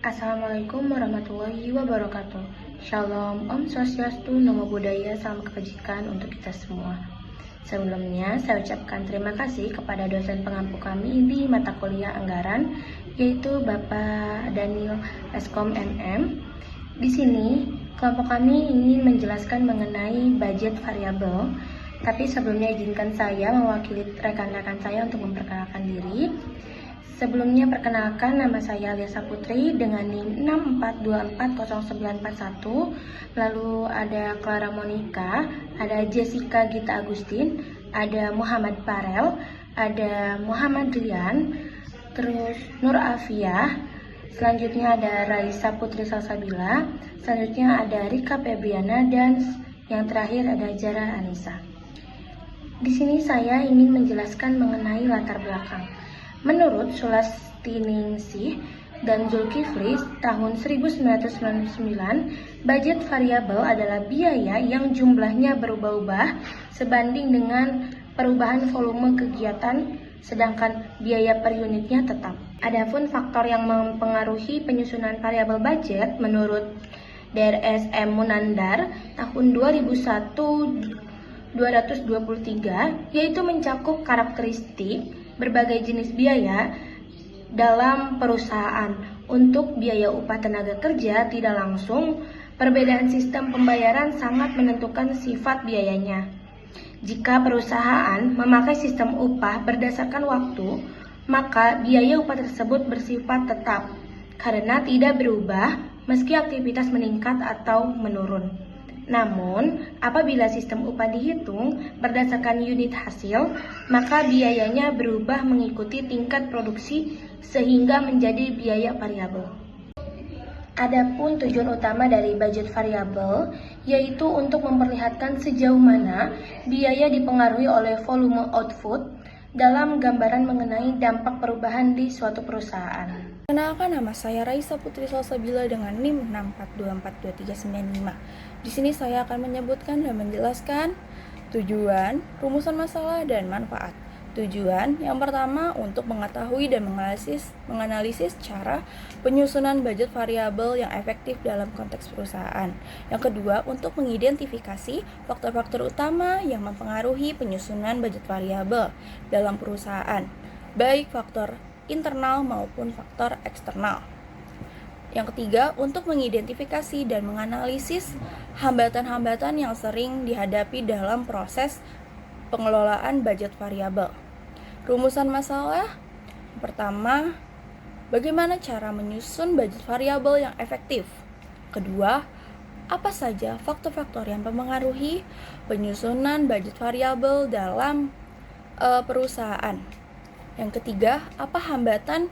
Assalamualaikum warahmatullahi wabarakatuh. Shalom, Om Swastiastu, Namo Buddhaya, salam kebajikan untuk kita semua. Sebelumnya, saya ucapkan terima kasih kepada dosen pengampu kami di mata kuliah anggaran, yaitu Bapak Daniel Eskom MM. Di sini, kelompok kami ingin menjelaskan mengenai budget variabel. Tapi sebelumnya izinkan saya mewakili rekan-rekan saya untuk memperkenalkan diri. Sebelumnya perkenalkan, nama saya Liasa Putri dengan NIM 6424091. Lalu ada Clara Monica, ada Jessica Gita Agustin, ada Muhammad Farel, ada Muhammad Rian, terus Nur Afiah. Selanjutnya ada Raisa Putri Salsabila, selanjutnya ada Rika Febriana, dan yang terakhir ada Zara Anissa. Di sini saya ingin menjelaskan mengenai latar belakang. Menurut Sulastiningsih dan Zulkifli tahun 1999, budget variabel adalah biaya yang jumlahnya berubah-ubah sebanding dengan perubahan volume kegiatan, sedangkan biaya per unitnya tetap. Adapun faktor yang mempengaruhi penyusunan variabel budget menurut DRSM Munandar tahun 2001-223, yaitu mencakup karakteristik berbagai jenis biaya dalam perusahaan. Untuk biaya upah tenaga kerja tidak langsung, perbedaan sistem pembayaran sangat menentukan sifat biayanya. Jika perusahaan memakai sistem upah berdasarkan waktu, maka biaya upah tersebut bersifat tetap karena tidak berubah meski aktivitas meningkat atau menurun. Namun, apabila sistem upah dihitung berdasarkan unit hasil, maka biayanya berubah mengikuti tingkat produksi sehingga menjadi biaya variabel. Adapun tujuan utama dari budget variabel yaitu untuk memperlihatkan sejauh mana biaya dipengaruhi oleh volume output dalam gambaran mengenai dampak perubahan di suatu perusahaan. Kenalkan, nama saya Raisa Putri Salsabila dengan NIM 6424239. Di sini saya akan menyebutkan dan menjelaskan tujuan, rumusan masalah, dan manfaat. Tujuan yang pertama untuk mengetahui dan menganalisis cara penyusunan budget variabel yang efektif dalam konteks perusahaan. Yang kedua untuk mengidentifikasi faktor-faktor utama yang mempengaruhi penyusunan budget variabel dalam perusahaan, baik faktor internal maupun faktor eksternal. Yang ketiga, untuk mengidentifikasi dan menganalisis hambatan-hambatan yang sering dihadapi dalam proses pengelolaan budget variabel. Rumusan masalah pertama, bagaimana cara menyusun budget variabel yang efektif? Kedua, apa saja faktor-faktor yang mempengaruhi penyusunan budget variabel dalam perusahaan? Yang ketiga, apa hambatan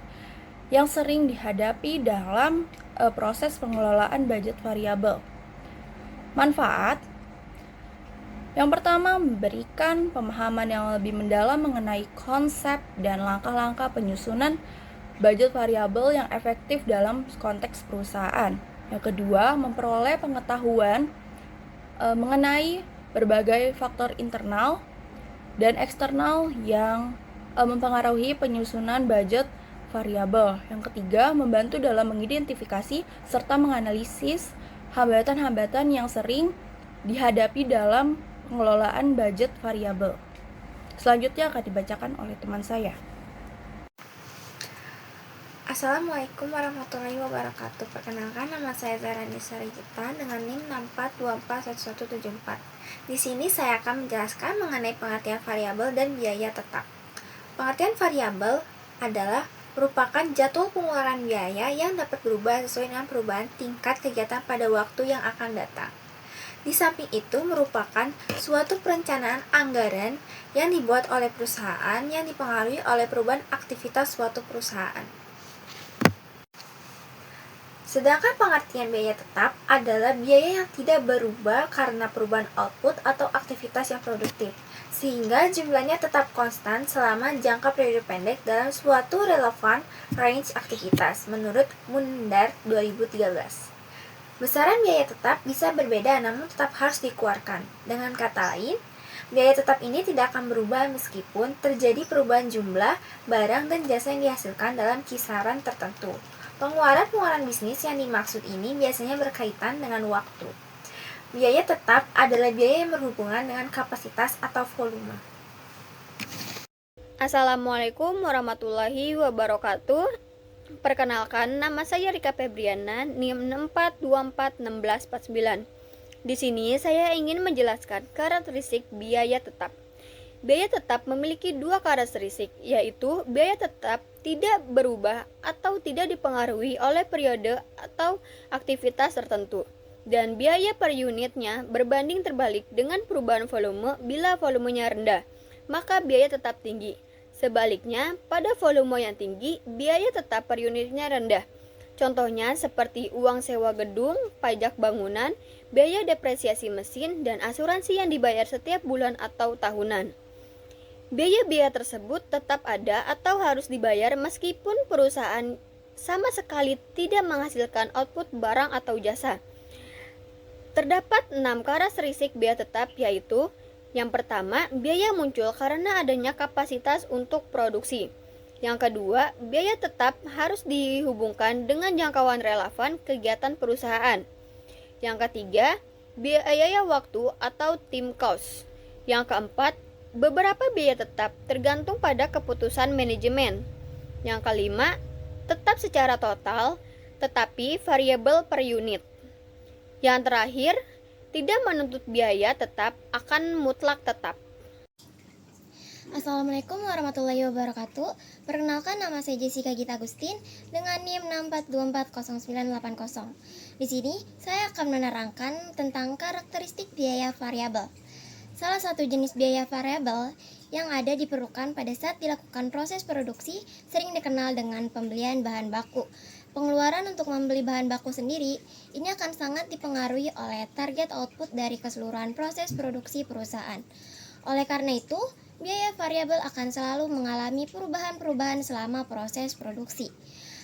yang sering dihadapi dalam proses pengelolaan budget variabel? Manfaat yang pertama, memberikan pemahaman yang lebih mendalam mengenai konsep dan langkah-langkah penyusunan budget variabel yang efektif dalam konteks perusahaan. Yang kedua, memperoleh pengetahuan mengenai berbagai faktor internal dan eksternal yang mempengaruhi penyusunan budget variabel. Yang ketiga, membantu dalam mengidentifikasi serta menganalisis hambatan-hambatan yang sering dihadapi dalam pengelolaan budget variabel. Selanjutnya akan dibacakan oleh teman saya. Assalamualaikum warahmatullahi wabarakatuh. Perkenalkan, nama saya Zara Anissa dengan NIM 6424174. Di sini saya akan menjelaskan mengenai pengertian variabel dan biaya tetap. Pengertian variabel adalah merupakan jadwal pengeluaran biaya yang dapat berubah sesuai dengan perubahan tingkat kegiatan pada waktu yang akan datang. Di samping itu, merupakan suatu perencanaan anggaran yang dibuat oleh perusahaan yang dipengaruhi oleh perubahan aktivitas suatu perusahaan. Sedangkan pengertian biaya tetap adalah biaya yang tidak berubah karena perubahan output atau aktivitas yang produktif, sehingga jumlahnya tetap konstan selama jangka periode pendek dalam suatu relevan range aktivitas menurut Munandar 2013. Besaran biaya tetap bisa berbeda namun tetap harus dikeluarkan. Dengan kata lain, biaya tetap ini tidak akan berubah meskipun terjadi perubahan jumlah barang dan jasa yang dihasilkan dalam kisaran tertentu. Pengeluaran bisnis yang dimaksud ini biasanya berkaitan dengan waktu. Biaya tetap adalah biaya yang berhubungan dengan kapasitas atau volume. Assalamualaikum warahmatullahi wabarakatuh. Perkenalkan, nama saya Rika Febriana, NIM 64241649. Di sini saya ingin menjelaskan karakteristik biaya tetap. Biaya tetap memiliki dua karakteristik, yaitu biaya tetap tidak berubah atau tidak dipengaruhi oleh periode atau aktivitas tertentu, dan biaya per unitnya berbanding terbalik dengan perubahan volume. Bila volumenya rendah, maka biaya tetap tinggi. Sebaliknya, pada volume yang tinggi, biaya tetap per unitnya rendah. Contohnya seperti uang sewa gedung, pajak bangunan, biaya depresiasi mesin, dan asuransi yang dibayar setiap bulan atau tahunan. Biaya-biaya tersebut tetap ada atau harus dibayar meskipun perusahaan sama sekali tidak menghasilkan output barang atau jasa. Terdapat 6 karakteristik biaya tetap, yaitu: yang pertama, biaya muncul karena adanya kapasitas untuk produksi. Yang kedua, biaya tetap harus dihubungkan dengan jangkauan relevan kegiatan perusahaan. Yang ketiga, biaya waktu atau time cost. Yang keempat, beberapa biaya tetap tergantung pada keputusan manajemen. Yang kelima, tetap secara total, tetapi variabel per unit. Yang terakhir, tidak menuntut biaya tetap akan mutlak tetap. Assalamualaikum warahmatullahi wabarakatuh. Perkenalkan, nama saya Jessica Gita Agustin dengan NIM 64240980. Di sini saya akan menerangkan tentang karakteristik biaya variabel. Salah satu jenis biaya variabel yang ada diperlukan pada saat dilakukan proses produksi sering dikenal dengan pembelian bahan baku. Pengeluaran untuk membeli bahan baku sendiri ini akan sangat dipengaruhi oleh target output dari keseluruhan proses produksi perusahaan. Oleh karena itu, biaya variabel akan selalu mengalami perubahan-perubahan selama proses produksi.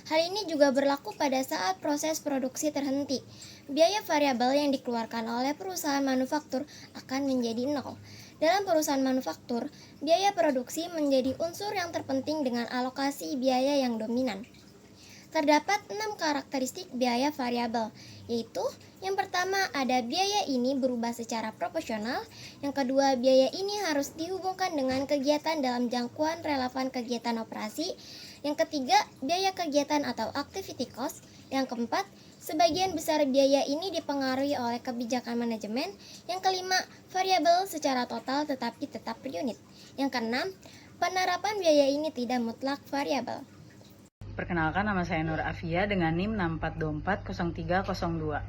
Hal ini juga berlaku pada saat proses produksi terhenti. Biaya variabel yang dikeluarkan oleh perusahaan manufaktur akan menjadi nol. Dalam perusahaan manufaktur, biaya produksi menjadi unsur yang terpenting dengan alokasi biaya yang dominan. Terdapat 6 karakteristik biaya variabel, yaitu: yang pertama, ada biaya ini berubah secara proporsional. Yang kedua, biaya ini harus dihubungkan dengan kegiatan dalam jangkauan relevan kegiatan operasi. Yang ketiga, biaya kegiatan atau activity cost. Yang keempat, sebagian besar biaya ini dipengaruhi oleh kebijakan manajemen. Yang kelima, variabel secara total tetapi tetap per unit. Yang keenam, penerapan biaya ini tidak mutlak variabel. Perkenalkan, nama saya Nur Afia dengan NIM 64240302.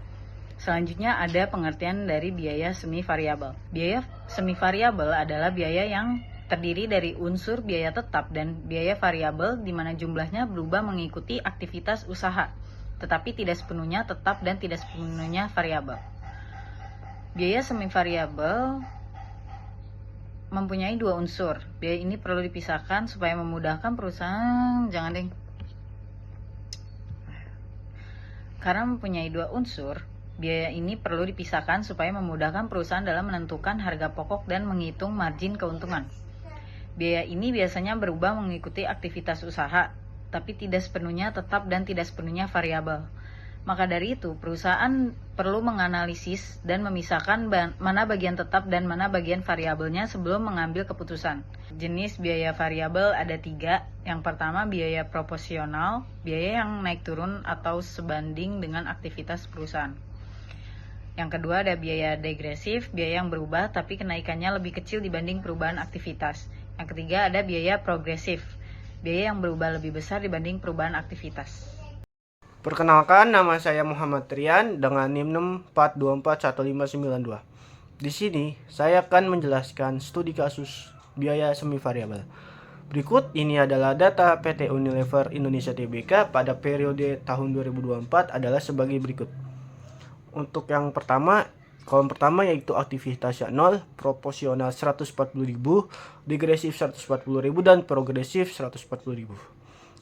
Selanjutnya ada pengertian dari biaya semi variabel. Biaya semi variabel adalah biaya yang terdiri dari unsur biaya tetap dan biaya variabel di mana jumlahnya berubah mengikuti aktivitas usaha, tetapi tidak sepenuhnya tetap dan tidak sepenuhnya variabel. Biaya semi variabel mempunyai dua unsur. Biaya ini perlu dipisahkan supaya memudahkan perusahaan. Karena mempunyai dua unsur, biaya ini perlu dipisahkan supaya memudahkan perusahaan dalam menentukan harga pokok dan menghitung margin keuntungan. Biaya ini biasanya berubah mengikuti aktivitas usaha, tapi tidak sepenuhnya tetap dan tidak sepenuhnya variabel. Maka dari itu, perusahaan perlu menganalisis dan memisahkan mana bagian tetap dan mana bagian variabelnya sebelum mengambil keputusan. Jenis biaya variabel ada 3. Yang pertama, biaya proporsional, biaya yang naik turun atau sebanding dengan aktivitas perusahaan. Yang kedua ada biaya degresif, biaya yang berubah tapi kenaikannya lebih kecil dibanding perubahan aktivitas. Yang ketiga ada biaya progresif, biaya yang berubah lebih besar dibanding perubahan aktivitas. Perkenalkan, nama saya Muhammad Rian dengan NIM 64241592. Di sini saya akan menjelaskan studi kasus biaya semi variabel. Berikut ini adalah data PT Unilever Indonesia Tbk pada periode tahun 2024 adalah sebagai berikut. Untuk yang pertama, kolom pertama yaitu aktivitasnya 0, proporsional 140.000, degresif 140.000 dan progresif 140.000.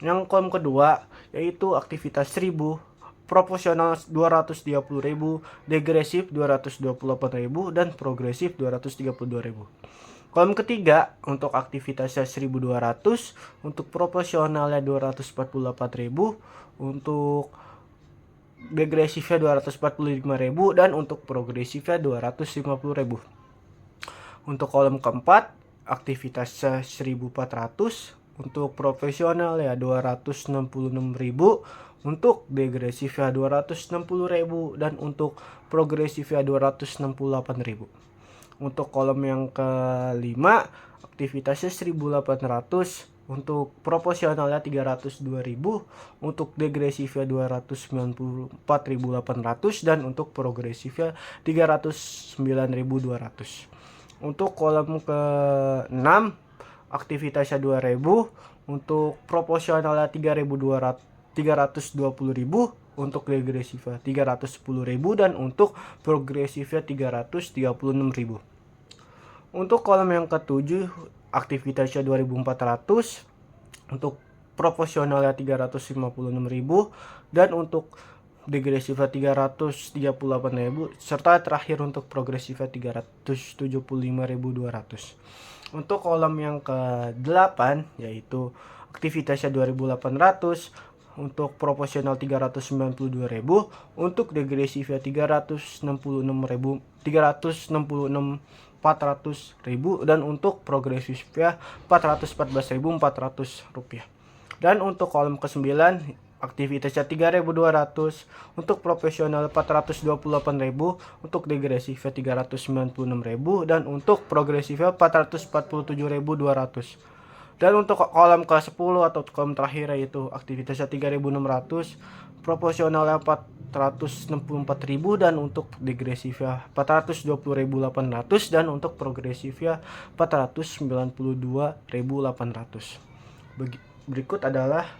Yang kolom kedua yaitu aktivitas 1000, proporsional 230.000, degresif 228.000 dan progresif 232.000. Kolom ketiga untuk aktivitasnya 1.200, untuk proporsionalnya 248.000, untuk degresifnya 245.000, dan untuk progresifnya 250.000. Untuk kolom keempat aktivitasnya 1.400, untuk profesional ya 266.000, untuk degresifnya 260.000, dan untuk progresifnya 268.000. Untuk kolom yang kelima aktivitasnya 1.800, untuk proporsionalnya 302.000, untuk degresifnya 294.800, dan untuk progresifnya 309.200. Untuk kolom ke-6 aktivitasnya 2.000, untuk proporsionalnya 320.000, untuk degresifnya 310.000, dan untuk progresifnya 336.000. Untuk kolom yang ke-7 aktivitasnya 2.400, untuk proporsionalnya 356.000, dan untuk degresifnya 338.000, serta terakhir untuk progresifnya 375.200. Untuk kolom yang ke-8 yaitu aktivitasnya 2.800, untuk proporsional 392.000, untuk degresifnya 400.000, dan untuk progresifnya 414.400 rupiah. Dan untuk kolom ke-9 aktivitasnya 3.200, untuk profesional 428.000, untuk degresifnya 396.000, dan untuk progresifnya 447.200. Dan untuk kolom ke-10 atau kolom terakhir yaitu aktivitasnya 3.600, proporsionalnya 464.000, dan untuk degresifnya 420.800, dan untuk progresifnya 492.800. Berikut adalah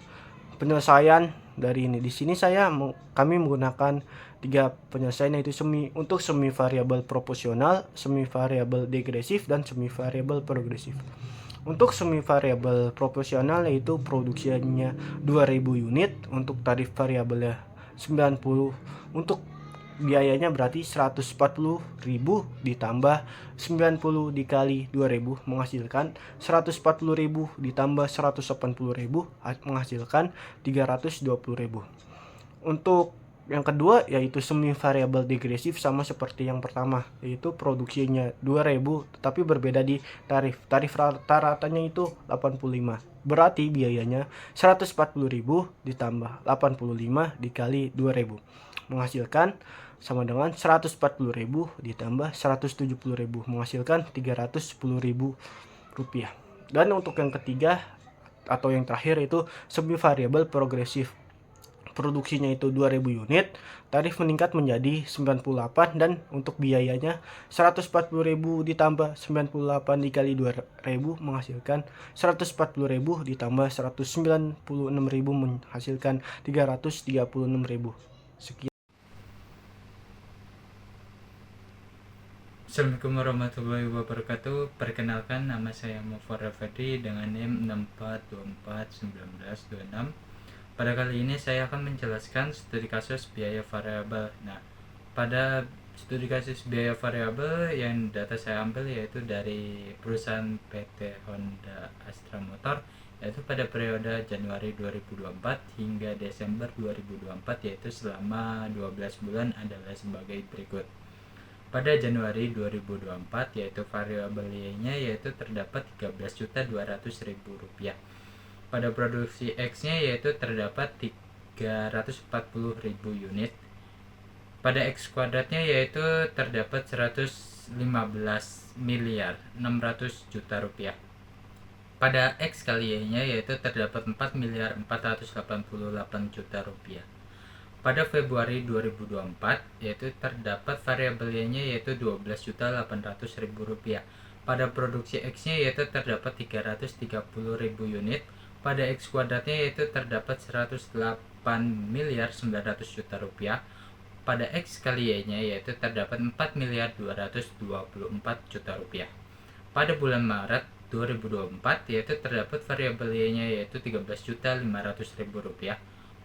penyelesaian dari ini. Di sini kami menggunakan 3 penyelesaian yaitu untuk semi variabel proporsional, semi variabel degresif, dan semi variabel progresif. Untuk semi variabel proporsional yaitu produksinya 2.000 unit, untuk tarif variabelnya 90, untuk biayanya berarti 140.000 ditambah 90 dikali 2.000 menghasilkan 140.000 ditambah 180.000 menghasilkan 320.000. Untuk yang kedua yaitu semi variabel degresif, sama seperti yang pertama yaitu produksinya 2.000 tetapi berbeda di tarif rata-ratanya itu 85, berarti biayanya 140.000 ditambah 85 dikali 2.000 menghasilkan sama dengan 140.000 ditambah 170.000 menghasilkan 310.000 rupiah. Dan untuk yang ketiga atau yang terakhir itu semi variabel progresif, produksinya itu 2.000 unit, tarif meningkat menjadi 98, dan untuk biayanya 140.000 ditambah 98 dikali 2.000 menghasilkan 140.000 ditambah 196.000 menghasilkan 336.000. Sekian. Assalamualaikum warahmatullahi wabarakatuh. Perkenalkan, nama saya Mufarrah Fadri dengan NIM 64241926. Pada kali ini saya akan menjelaskan studi kasus biaya variabel. Nah, pada studi kasus biaya variabel yang data saya ambil yaitu dari perusahaan PT Honda Astra Motor, yaitu pada periode Januari 2024 hingga Desember 2024, yaitu selama 12 bulan adalah sebagai berikut. Pada Januari 2024 yaitu variabel Y-nya yaitu terdapat 13.200.000 rupiah. Pada produksi X-nya yaitu terdapat 340.000 unit. Pada X kuadratnya yaitu terdapat 115 miliar 600 juta rupiah. Pada X kali Y-nya yaitu terdapat 4 miliar 488 juta rupiah. Pada Februari 2024 yaitu terdapat variabel Y-nya yaitu 12.800.000 rupiah. Pada produksi X-nya yaitu terdapat 330.000 unit. Pada X kuadratnya yaitu terdapat 108 miliar 900 juta rupiah. Pada X kali Y-nya yaitu terdapat 4 miliar 224 juta rupiah. Pada bulan Maret 2024 yaitu terdapat variabel Y-nya yaitu 13.500.000 rupiah.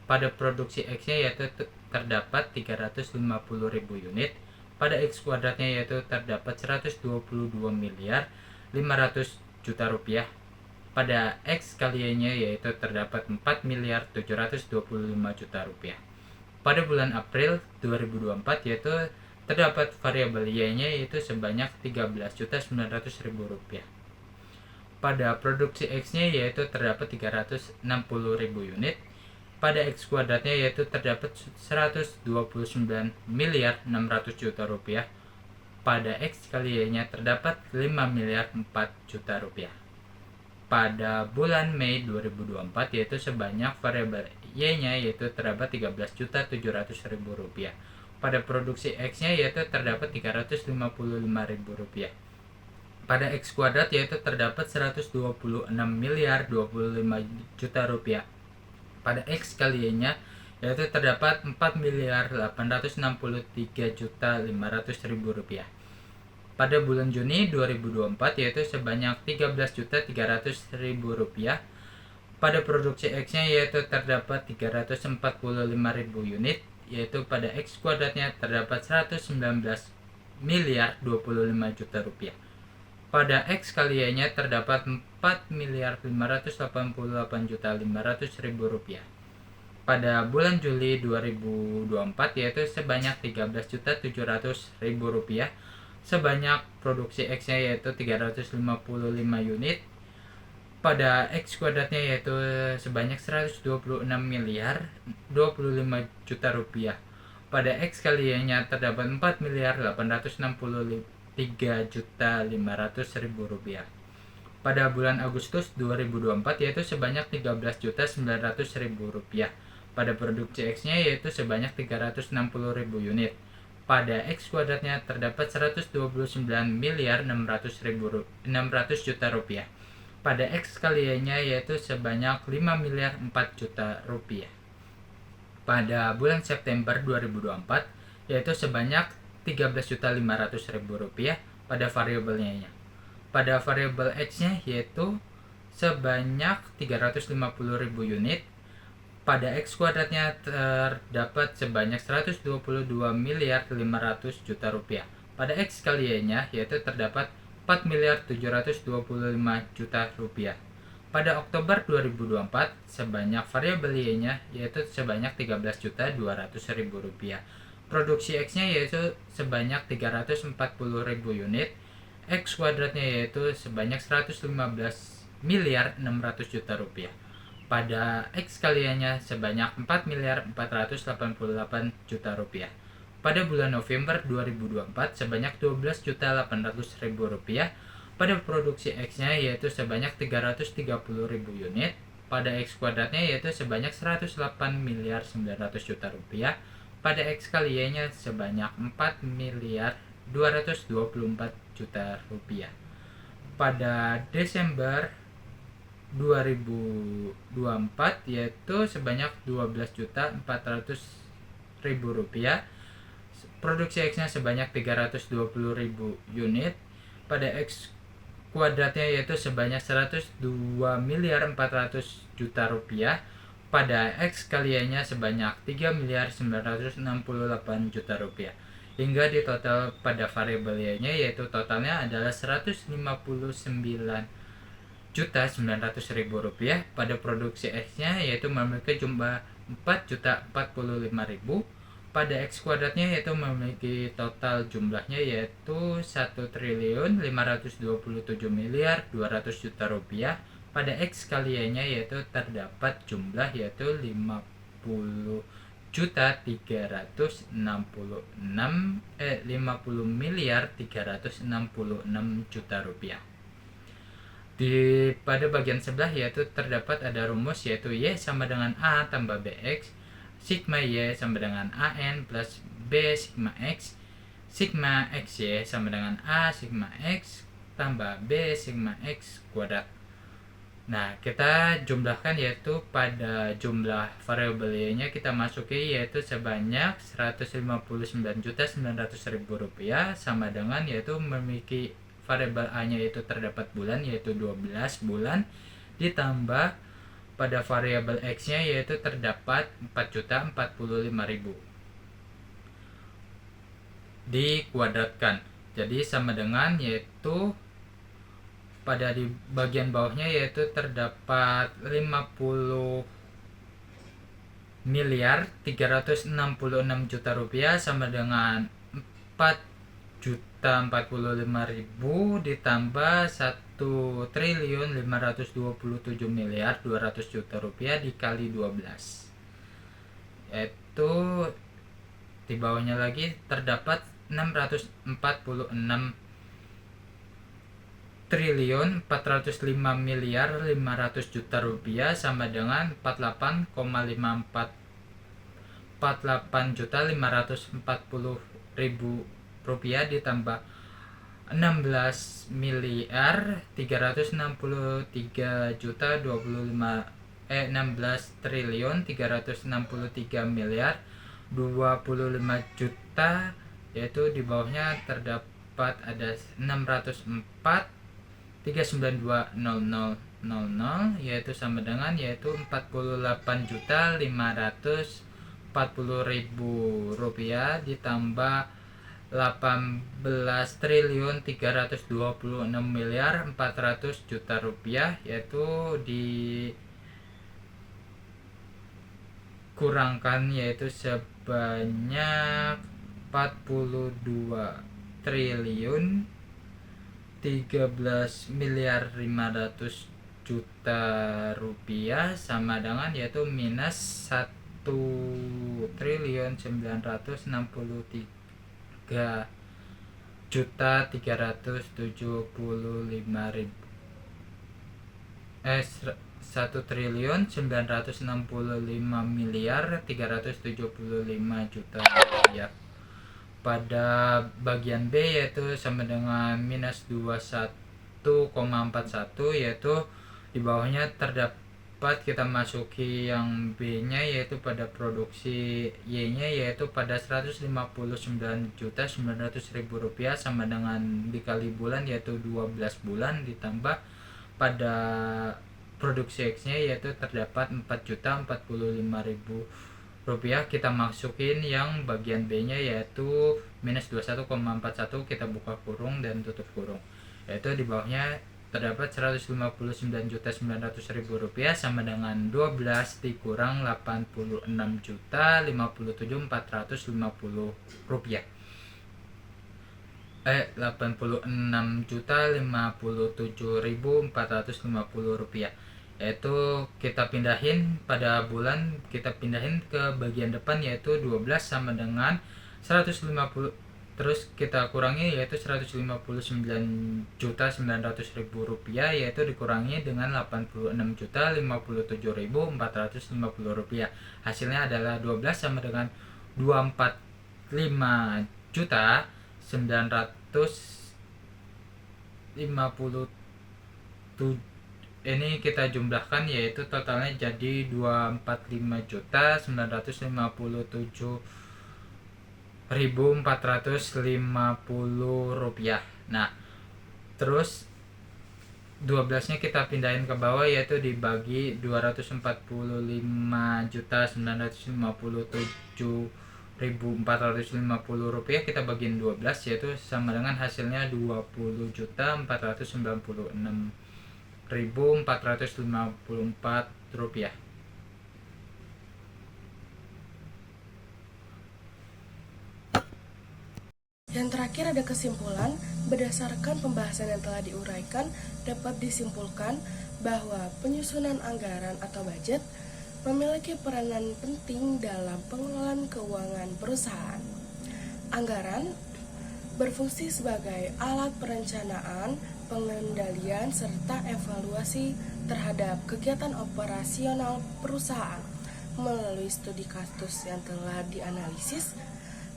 Pada produksi X-nya yaitu terdapat 350.000 unit. Pada X kuadratnya yaitu terdapat 122 miliar 500 juta rupiah. Pada X kali Y-nya yaitu terdapat 4 miliar 725 juta rupiah. Pada bulan April 2024 yaitu terdapat variabel Y-nya yaitu sebanyak 13.900.000 rupiah. Pada produksi X-nya yaitu terdapat 360.000 unit. Pada X kuadratnya yaitu terdapat 129 miliar 600 juta rupiah. Pada X kali Y-nya terdapat 5 miliar 4 juta rupiah. Pada bulan Mei 2024 yaitu sebanyak variabel Y-nya yaitu terdapat 13.700.000 rupiah. Pada produksi X-nya yaitu terdapat 355.000 rupiah. Pada X kuadrat yaitu terdapat 126 miliar 25 juta rupiah. Pada X kali Y-nya yaitu terdapat 4 miliar 863 juta 500 ribu rupiah. Pada bulan Juni 2024 yaitu sebanyak 13.300.000 rupiah. Pada produksi X-nya yaitu terdapat 345.000 unit, yaitu pada X kuadratnya terdapat 119 miliar 25 juta rupiah. Pada X kali Y-nya terdapat 4 miliar 588 juta 500 ribu rupiah. Pada bulan Juli 2024 yaitu sebanyak 13.700.000 rupiah. Sebanyak produksi X-nya yaitu 355 unit. Pada X kuadratnya yaitu sebanyak 126 miliar 25 juta rupiah. Pada X kali Y-nya terdapat 4 miliar 863 juta 500 ribu rupiah. Pada bulan Agustus 2024 yaitu sebanyak 13.900.000 rupiah. Pada produksi X-nya yaitu sebanyak 360.000 unit. Pada X kuadratnya terdapat 129 miliar 600 juta rupiah. Pada X kali Y-nya yaitu sebanyak 5 miliar 4 juta rupiah. Pada bulan September 2024 yaitu sebanyak 13.500.000 rupiah pada variabel Y-nya. Pada variabel X-nya yaitu sebanyak 350.000 unit. Pada X kuadratnya terdapat sebanyak 122 miliar 500 juta rupiah. Pada X kali Y-nya yaitu terdapat 4 miliar 725 juta rupiah. Pada Oktober 2024 sebanyak variabel Y-nya yaitu sebanyak 13.200.000 rupiah. Produksi X-nya yaitu sebanyak 340.000 unit. X kuadratnya yaitu sebanyak 115 miliar 600 juta rupiah. Pada X kali Y-nya sebanyak 4 miliar 488 juta rupiah. Pada bulan November 2024 sebanyak 12.800.000 rupiah. Pada produksi X-nya yaitu sebanyak 330.000 unit. Pada X kuadratnya yaitu sebanyak 108 miliar 900 juta rupiah. Pada X kali Y-nya sebanyak 4 miliar 224 juta rupiah. Pada Desember 2024 yaitu sebanyak 12.400.000 rupiah. Produksi X-nya sebanyak 320.000 unit. Pada X kuadratnya yaitu sebanyak 102 miliar 400 juta rupiah. Pada X kali Y-nya sebanyak 3 miliar 968 juta rupiah. Hingga di total pada variabel Y-nya yaitu totalnya adalah 159.900.000 rupiah. Pada produksi X-nya yaitu memiliki jumlah 4.045.000. Pada X kuadratnya yaitu memiliki total jumlahnya yaitu 1.527 miliar 200 juta rupiah. Pada X kali Y-nya yaitu terdapat jumlah yaitu 50 miliar 366 juta rupiah. Pada bagian sebelah yaitu terdapat ada rumus yaitu Y sama dengan A tambah BX, sigma Y sama dengan AN plus B sigma X, sigma XY sama dengan A sigma X tambah B sigma X kuadrat. Nah, kita jumlahkan yaitu pada jumlah variabel Y-nya kita masuki yaitu sebanyak 159.900.000 rupiah sama dengan yaitu memiliki variabel A-nya yaitu terdapat bulan yaitu 12 bulan ditambah pada variabel X-nya yaitu terdapat 4.045.000 dikuadratkan. Jadi sama dengan yaitu pada di bagian bawahnya yaitu terdapat 50 miliar 366 juta rupiah sama dengan 4.045.000 ditambah 1.527 miliar 200 juta rupiah dikali 12, yaitu di bawahnya lagi terdapat 646 triliun 405 miliar 500 juta rupiah sama dengan 48 juta 540 ribu rupiah ditambah 16 miliar 363 juta 16 triliun 363 miliar 25 juta, yaitu di bawahnya terdapat ada 604 392.0000 yaitu sama dengan 48 juta 540 ribu rupiah ditambah 18 triliun 326 miliar 400 juta rupiah, yaitu dikurangkan yaitu sebanyak 42 triliun 13 miliar 500 juta rupiah sama dengan yaitu minus 1 triliun 963 juta 375 ribu 1 triliun 965 miliar 375 juta rupiah. Pada bagian B yaitu sama dengan minus 21,41, yaitu di bawahnya terdapat kita masuki yang B nya yaitu pada produksi Y nya yaitu pada 159.900.000 rupiah sama dengan dikali bulan yaitu 12 bulan ditambah pada produksi X nya yaitu terdapat 4.045.000 rupiah. Kita masukin yang bagian B nya yaitu minus 21,41, kita buka kurung dan tutup kurung, yaitu di bawahnya terdapat 159.900.000 rupiah sama dengan 12 dikurang 86.057.450 rupiah 86.057.450 rupiah, yaitu kita pindahin pada bulan, kita pindahin ke bagian depan yaitu 12 sama dengan 150, terus kita kurangi yaitu 159.900.000 rupiah yaitu dikurangi dengan 86.057.450 rupiah, hasilnya adalah 12 sama dengan 245.957. Ini kita jumlahkan yaitu totalnya jadi 245.957.450 rupiah. Nah, terus 12 nya kita pindahin ke bawah yaitu dibagi 245.957.450 rupiah kita bagiin 12 yaitu sama dengan hasilnya 20.496.454 rupiah. Yang terakhir ada kesimpulan. Berdasarkan pembahasan yang telah diuraikan, dapat disimpulkan bahwa penyusunan anggaran atau budget memiliki peranan penting dalam pengelolaan keuangan perusahaan. Anggaran berfungsi sebagai alat perencanaan, pengendalian, serta evaluasi terhadap kegiatan operasional perusahaan. Melalui studi kasus yang telah dianalisis,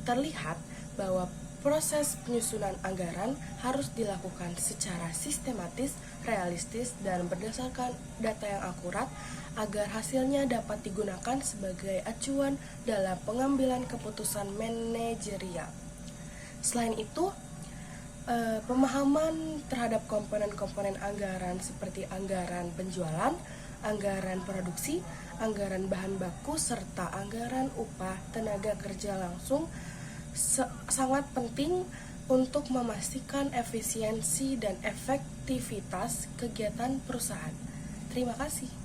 terlihat bahwa proses penyusunan anggaran harus dilakukan secara sistematis, realistis, dan berdasarkan data yang akurat agar hasilnya dapat digunakan sebagai acuan dalam pengambilan keputusan manajerial. Selain itu, pemahaman terhadap komponen-komponen anggaran seperti anggaran penjualan, anggaran produksi, anggaran bahan baku, serta anggaran upah tenaga kerja langsung sangat penting untuk memastikan efisiensi dan efektivitas kegiatan perusahaan. Terima kasih.